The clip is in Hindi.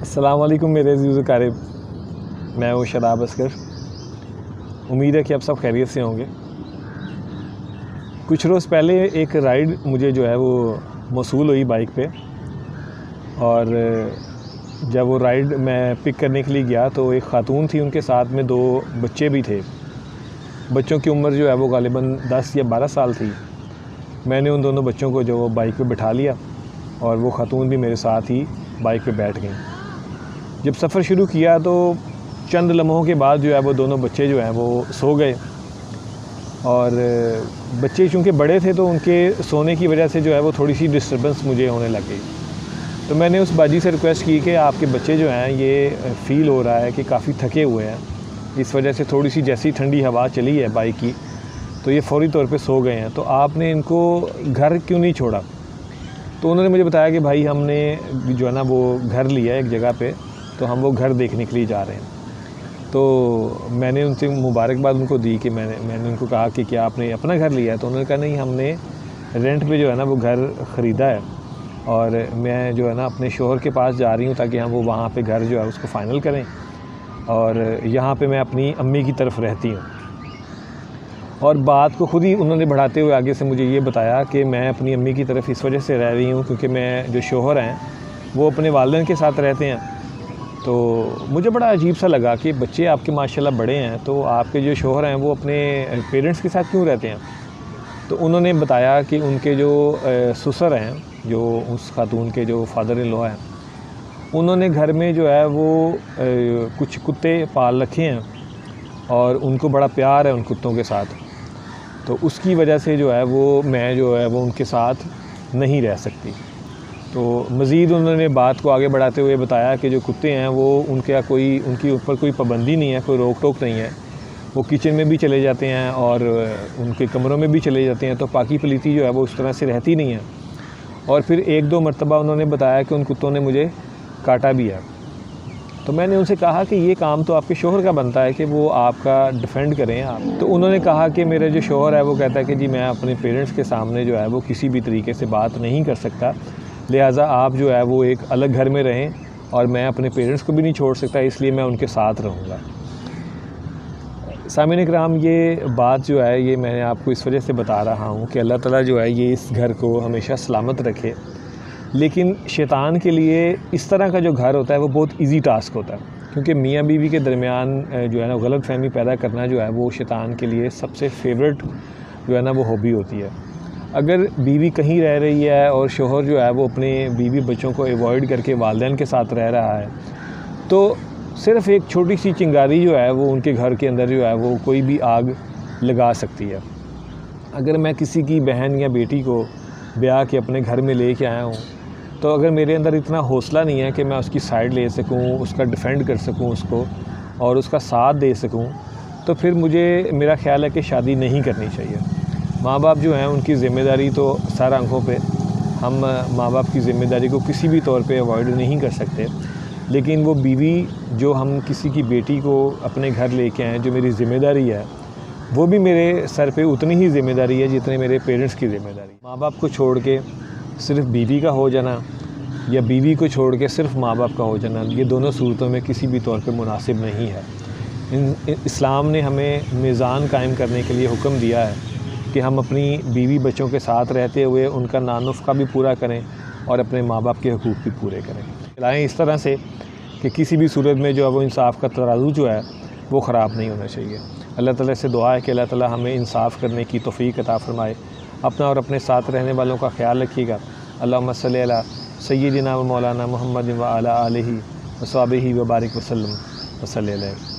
अस्सलाम वालेकुम मेरे अज़ीज़ क़ारिब, मैं हूँ शादाब असगर। उम्मीद है कि आप सब खैरियत से होंगे। कुछ रोज़ पहले एक राइड मुझे जो है वो मौसूल हुई बाइक पे, और जब वो राइड मैं पिक करने के लिए गया तो एक ख़ातून थी, उनके साथ में 2 बच्चे भी थे। बच्चों की उम्र जो है वो ग़ालिबन 10 या 12 साल थी। मैंने उन दोनों बच्चों को जो बाइक पे बिठा लिया और वो ख़ातून भी मेरे साथ ही बाइक पे बैठ गई। जब सफ़र शुरू किया तो चंद लम्हों के बाद जो है वो दोनों बच्चे जो हैं वो सो गए, और बच्चे चूँकि बड़े थे तो उनके सोने की वजह से जो है वो थोड़ी सी डिस्टर्बेंस मुझे होने लग गई। तो मैंने उस बाजी से रिक्वेस्ट की कि आपके बच्चे जो हैं ये फ़ील हो रहा है कि काफ़ी थके हुए हैं, इस वजह से थोड़ी सी जैसी ठंडी हवा चली है बाइक की तो ये फ़ौरी तौर पे सो गए हैं, तो आपने इनको घर क्यों नहीं छोड़ा? तो उन्होंने मुझे बताया कि भाई हमने जो है ना वो घर लिया है एक जगह पे, तो हम वो घर देखने के लिए जा रहे हैं। तो मैंने उनसे मुबारकबाद उनको दी कि मैंने उनको कहा कि क्या आपने अपना घर लिया है? तो उन्होंने कहा नहीं, हमने रेंट पे जो है ना वो घर ख़रीदा है, और मैं जो है ना अपने शौहर के पास जा रही हूँ ताकि हम वो वहाँ पे घर जो है उसको फ़ाइनल करें, और यहाँ पे मैं अपनी अम्मी की तरफ रहती हूँ। और बात को ख़ुद ही उन्होंने बढ़ाते हुए आगे से मुझे ये बताया कि मैं अपनी अम्मी की तरफ इस वजह से रह रही हूँ क्योंकि मैं जो शौहर हैं वो अपने वालिदैन के साथ रहते हैं। तो मुझे बड़ा अजीब सा लगा कि बच्चे आपके माशाल्लाह बड़े हैं, तो आपके जो शौहर हैं वो अपने पेरेंट्स के साथ क्यों रहते हैं? तो उन्होंने बताया कि उनके जो ससुर हैं, जो उस खातून के जो फादर इन लॉ हैं, उन्होंने घर में जो है वो कुछ कुत्ते पाल रखे हैं और उनको बड़ा प्यार है उन कुत्तों के साथ। तो उसकी वजह से जो है वो मैं जो है वो उनके साथ नहीं रह सकती। तो मज़ीद उन्होंने बात को आगे बढ़ाते हुए बताया कि जो कुत्ते हैं वो उनके ऊपर कोई पाबंदी नहीं है, कोई रोक टोक नहीं है। वो किचन में भी चले जाते हैं और उनके कमरों में भी चले जाते हैं, तो पाकी पलीती जो है वो उस तरह से रहती नहीं है। और फिर 1-2 मरतबा उन्होंने बताया कि उन कुत्तों ने मुझे काटा भी है। तो मैंने उनसे कहा कि ये काम तो आपके शौहर का बनता है कि वो आपका डिफ़ेंड करें आप। तो उन्होंने कहा कि मेरा जो शौहर है वो कहता है कि जी मैं अपने पेरेंट्स के सामने जो है वो किसी भी तरीके से बात नहीं कर सकता, लिहाजा आप जो है वो एक अलग घर में रहें, और मैं अपने पेरेंट्स को भी नहीं छोड़ सकता, इसलिए मैं उनके साथ रहूँगा। सामीन इकराम, ये बात जो है ये मैं आपको इस वजह से बता रहा हूँ कि अल्लाह ताला जो है ये इस घर को हमेशा सलामत रखे। लेकिन शैतान के लिए इस तरह का जो घर होता है वो बहुत इजी टास्क होता है, क्योंकि मियाँ बीवी के दरमियान जो है ना गलत फहमी पैदा करना जो है वो शैतान के लिए सबसे फेवरेट जो है ना वो हॉबी होती है। अगर बीवी कहीं रह रही है और शौहर जो है वो अपने बीवी बच्चों को अवॉइड करके वालिदैन के साथ रह रहा है, तो सिर्फ़ एक छोटी सी चिंगारी जो है वो उनके घर के अंदर जो है वो कोई भी आग लगा सकती है। अगर मैं किसी की बहन या बेटी को ब्याह के अपने घर में ले के आया हूँ, तो अगर मेरे अंदर इतना हौसला नहीं है कि मैं उसकी साइड ले सकूँ, उसका डिफ़ेंड कर सकूँ उसको और उसका साथ दे सकूँ, तो फिर मेरा ख़्याल है कि शादी नहीं करनी चाहिए। माँ बाप जो हैं उनकी ज़िम्मेदारी तो सर आँखों पे, हम माँ बाप की ज़िम्मेदारी को किसी भी तौर पे अवॉइड नहीं कर सकते, लेकिन वो बीवी जो हम किसी की बेटी को अपने घर लेके आएँ, जो मेरी ज़िम्मेदारी है, वो भी मेरे सर पे उतनी ही ज़िम्मेदारी है जितनी मेरे पेरेंट्स की ज़िम्मेदारी। माँ बाप को छोड़ के सिर्फ़ बीवी का हो जाना या बीवी को छोड़ के सिर्फ़ माँ बाप का हो जाना, ये दोनों सूरतों में किसी भी तौर पे मुनासिब नहीं है। इस्लाम ने हमें मीज़ान कायम करने के लिए हुक्म दिया है कि हम अपनी बीवी बच्चों के साथ रहते हुए उनका नानुफ़्का भी पूरा करें और अपने माँ बाप के हुकूक़ भी पूरे करें। चलाएँ इस तरह से कि किसी भी सूरत में जो है वो इंसाफ़ का तराजू जो है वो ख़राब नहीं होना चाहिए। अल्लाह ताला से दुआ है कि अल्लाह ताला हमें इंसाफ़ करने की तौफ़ीक़ अता फ़रमाए। अपना और अपने साथ रहने वालों का ख्याल रखिएगा। अल्लाहुम्मा सल्ली अला सय्यिदिना व मौलाना मुहम्मद व अला आलिहि व सहबिही व बारिक वसल्लम व सल्लल्लाहु अलैहि।